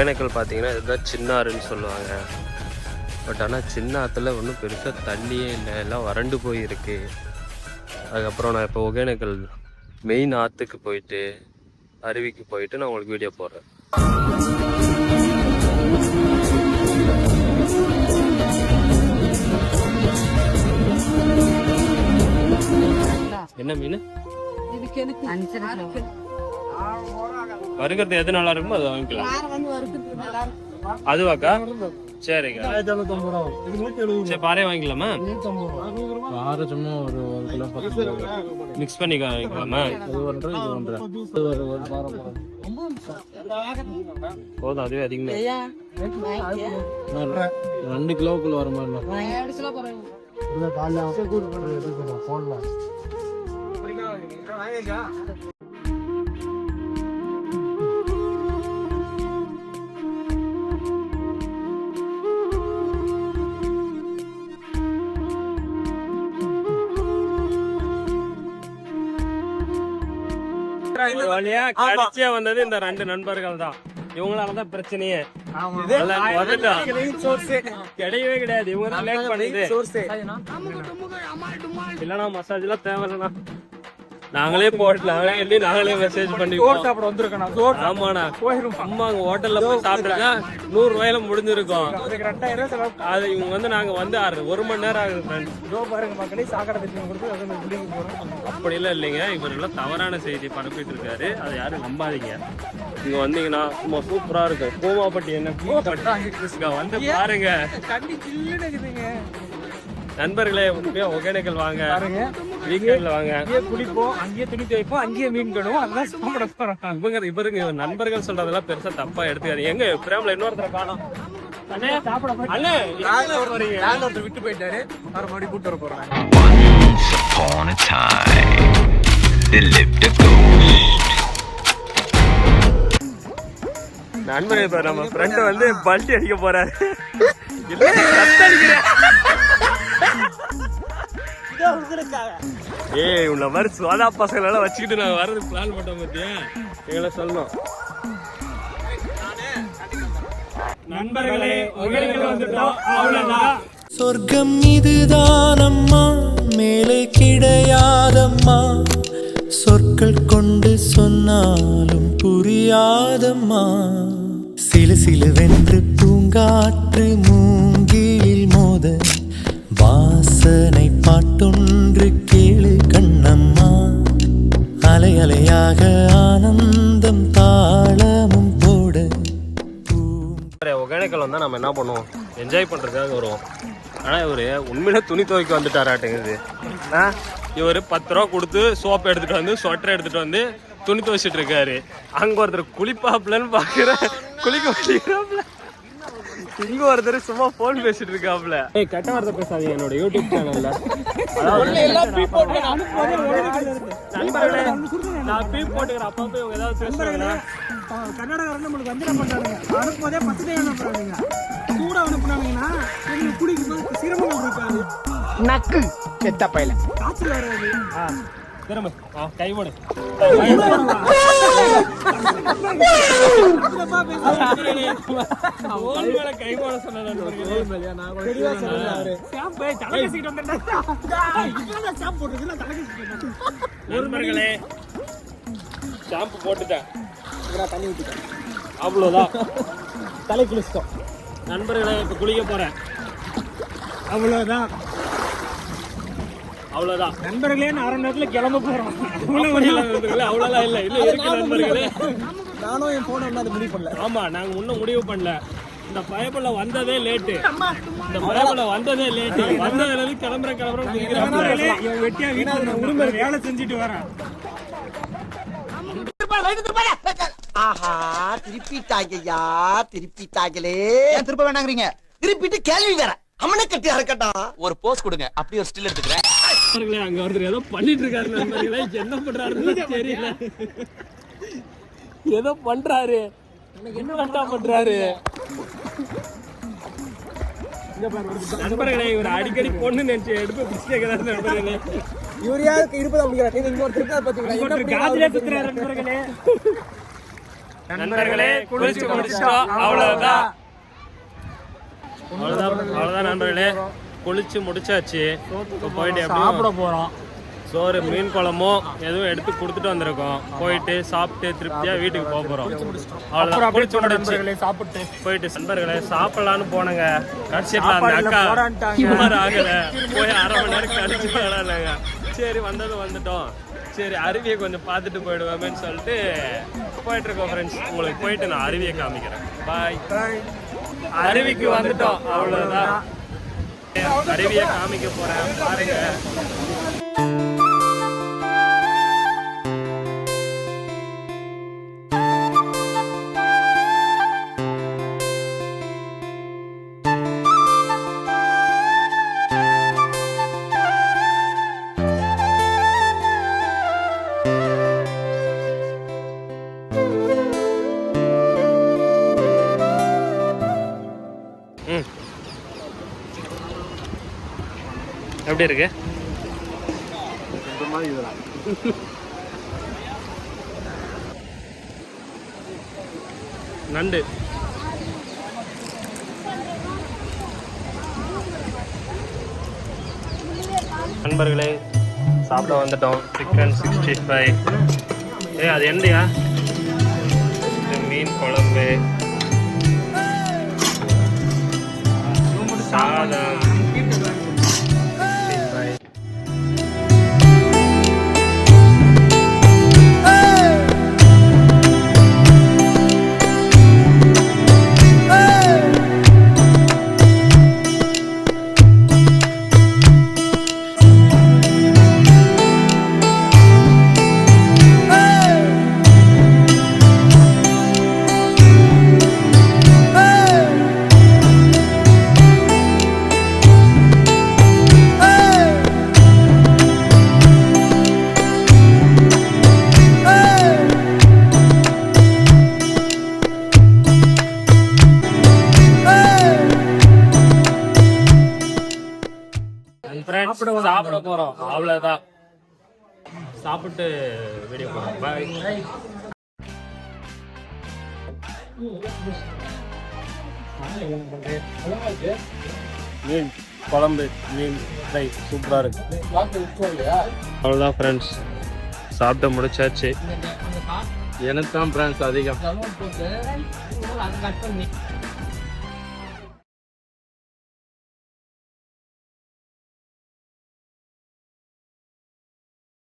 ஒகேனக்கல் பார்த்தீங்கன்னா இதுதான் சின்ன ஆறுன்னு சொல்லுவாங்க. பட் ஆனால் சின்ன ஆற்றுல ஒன்றும் பெருசாக தண்ணியே இல்லை, எல்லாம் வறண்டு போயிருக்கு. அதுக்கப்புறம் நான் இப்போ ஒகேனக்கல் மெயின் ஆற்றுக்கு போயிட்டு அருவிக்கு போயிட்டு நான் உங்களுக்கு வீடியோ போடுறேன். என்ன மீன் வறுக்கிறது எது நல்லா இருக்குமோ அது வாங்கிக்கலாம். அதுவாக்கா? சரிக்கா, சரி பாறை வாங்கிக்கலாமா? பாறை சும்மா ஒரு கிலோ மிக்ஸ் பண்ணி வாங்கிக்கலாமா? போதும், அதுவே அதிகமா 2 கிலோக்குள்ள வர மாதிரி. கடைசியா வந்தது இந்த 2 நண்பர்கள் தான். இவங்களாலதான் பிரச்சனையே. கிடையவே கிடையாது. இவங்க தான் லேட் பண்ணுது. இல்லனா மசாஜ் எல்லாம் தேவையில்லண்ணா, நாங்களே போட்டலாம், நாங்களே மெசேஜ் பண்ணி சாப்பிட வந்திருக்கோம். ஆமாண்ணா, அம்மா அங்க ஹோட்டல்ல போய் சாப்பிட்டுருக்கா 100 ரூபாயில முடிஞ்சிருக்கும். அது இவங்க வந்து நாங்க வந்து 1 மணி நேரம் ஆகுது ஃப்ரெண்ட்ஸ். அப்படி எல்லாம் இல்லைங்க, இவர் எல்லாம் தவறான செய்தி பரப்பிட்டு இருக்காரு. அதை யாரும் நம்பாதீங்க. இங்க வந்தீங்கன்னா சும்மா சூப்பரா இருக்கும். கோமாப்பட்டி என்ன வந்து பாருங்க. நண்பர்களே, உண்மையா ஒகேனக்கல் வாங்க, வீக்கெண்ட்ல வாங்க. அங்கேயே குளிப்போம், அங்கேயே துணி துவைப்போம், அங்கேயே மீன் கழுவோம். அதெல்லாம் சாப்பிட போறோம். இவருங்க நண்பர்கள் சொல்றதெல்லாம் பெருசா தப்பா எடுத்துக்காது. எங்க பிரேம்ல இன்னொருத்தர காணோம். விட்டு போயிட்டாரு, மறுபடியும் கூட்டு வர போறாங்க. நண்பர்கள் இப்ப நம்ம ஃப்ரெண்ட் வந்து பல்ட்டி அடிக்க போறாரு. ஏய், உள்ள மாதிரி சோதா பசங்க எல்லாம் வச்சுக்கிட்டு நாங்க வர்றது பிளான் பண்ணோம். பத்தியா எங்களை சொல்லணும். நண்பர்களே, சொர்க்கம் இதுதான் அம்மா, மேலே கிடையாதம்மா. சொற்கள் கொண்டு சொன்னாலும் புரியாதம்மா. சிலு சிலுவென்று பூங்காற்று மூங்கிலில் மோத வாசனை பாட்டொன்று கேளு கண்ணம்மா. அலை அலையாக ஆனந்தம் தாளமும் போட. ஒகேனக்கல் வந்தா நம்ம என்ன பண்ணுவோம், என்ஜாய் பண்றதுக்காக வருவோம். ஆனா இவரு உண்மையில துணி துவைக்க வந்துட்டாராட்டுங்குது. இவர் 10 ரூபா கொடுத்து சோப்பு எடுத்துட்டு வந்து ஸ்வெட்டர் எடுத்துட்டு வந்து துணி துவைச்சிட்டு இருக்காரு. அங்க ஒருத்தர் குளிப்பாப்லன்னு பாக்குற, குளிக்க வச்சுக்கிறாப்ல. இங்க ஒருத்தர் சும்மா போன் பேசிட்டு இருக்காப்ல. கெட்ட வார்த்தை பேசாதீங்க என்னோட யூடியூப் சேனல்ல. நண்பர்களே, நான் பீப் போட்டுக்கிறேன். அப்ப போய் ஏதாவது பேசுறாங்க. கர்நாடகாரன் நம்மளுக்கு வஞ்சனை பண்றாங்க. அனுப்பும்போதே 10 டைம் அனுப்புறாங்க. கூட அனுப்புனாங்கன்னா எங்களுக்கு குடிக்கும்போது சிரமங்கள் இருக்காது. நக்கு செத்த பையல காய்ச்சல் வராது. திரும்ப கை போடு. கை போட சொன்ன நண்பர்களே, ஷாம்பு போட்டுட்டேன், தண்ணி ஊற்றிட்டேன், அவ்வளோதான். தலை குளிச்சிட்டோம். நண்பர்களே, இப்போ குளிக்க போறேன். அவ்வளோதான். நண்பர்களே, நான் 1/2 நேரத்துல கிளம்ப போறோம். அவ்வளோலாம் இல்லை, இல்லை இருக்கு நண்பர்களே. நானும் என் போன அதை முடிவு பண்ணல. ஆமா, நாங்க இன்னும் முடிவு பண்ணல. இந்த பயப்புல வந்ததே லேட்டு. இந்த பயப்புல வந்ததே லேட்டு. வந்ததுல கிளம்புறேன் வெட்டியா வீட்டுல உரிமை வேலை செஞ்சுட்டு வரேன். ஆஹா, திருப்பிட்டாங்கய்யா, திருப்பிட்டாங்களே. ஏன் திருப்ப வேணாங்கிறீங்க? திருப்பிட்டு கேள்வி வேற. அம்மனை கட்டி அறக்கட்டா. ஒரு போஸ் கொடுங்க, அப்படி ஒரு ஸ்டில் எடுத்துக்கிறேன். அங்க ஒருத்தர் ஏதோ பண்ணிட்டு இருக்காரு நண்பர்களே. என்ன பண்றாருன்னு தெரியல. ஏதோ பண்றாரு, என்ன பண்றாரு நண்பர்களே. இவர் அடிக்கடி பொண்ணு நினைச்சு எடுப்பு பிடிச்சிருக்கிறாரு நண்பர்களே. யூரியாவுக்கு இருப்பது அப்படிங்கிறாரு. இங்க ஒரு திருக்கா பாத்தீங்களா? காதுல சுத்துறாரு நண்பர்களே. நண்பர்களே குளிச்சு முடிச்சிட்டோம். அவ்வளவுதான் நண்பர்களே, குளிச்சு முடிச்சாச்சு. இப்போ போயிட்டு சாப்பிட போறோம். சோறு மீன் குழம்பும் எதுவும் எடுத்து கொடுத்துட்டு வந்திருக்கோம். போயிட்டு சாப்பிட்டு திருப்தியா வீட்டுக்கு போக போறோம். அவ்வளவுதான், குளிச்சு முடிச்சு சாப்பிட்டு போயிட்டு நண்பர்களே சாப்பிடலான்னு போனங்க. கடைசியில் அந்த அக்கா சுமார் ஆகல, போய் 1/2 மணி நேரம் கழிச்சு விளாடுனாங்க. சரி வந்துட்டோம், சரி அருவியை கொஞ்சம் பார்த்துட்டு போயிடுவோமேன்னு சொல்லிட்டு போயிட்டு இருக்கோம் ஃப்ரெண்ட்ஸ். உங்களுக்கு போயிட்டு நான் அருவியை காமிக்கிறேன். பாய். அருவிக்கு வந்துட்டோம், அவ்வளவுதான். அருவியை காமிக்க போறேன், பாருங்க. எப்படி இருக்கு? நண்டு நண்பர்களே சாப்பிட வந்துட்டோம். சிக்கன் 65. அது என்னையா? மீன் குழம்பு, சாதம், சாப்பிட போறோம். அவ்வளவுதான், சாப்பிட்டு வீடியோ போறோம். பாய். மீன் குழம்பு, மீன் ஃப்ரை சூப்பரா இருக்கு. அவ்வளவுதான் ஃப்ரெண்ட்ஸ், சாப்பிட்டு முடிச்சாச்சு. எனக்கு தான் ஃப்ரெண்ட்ஸ் அதிகம்.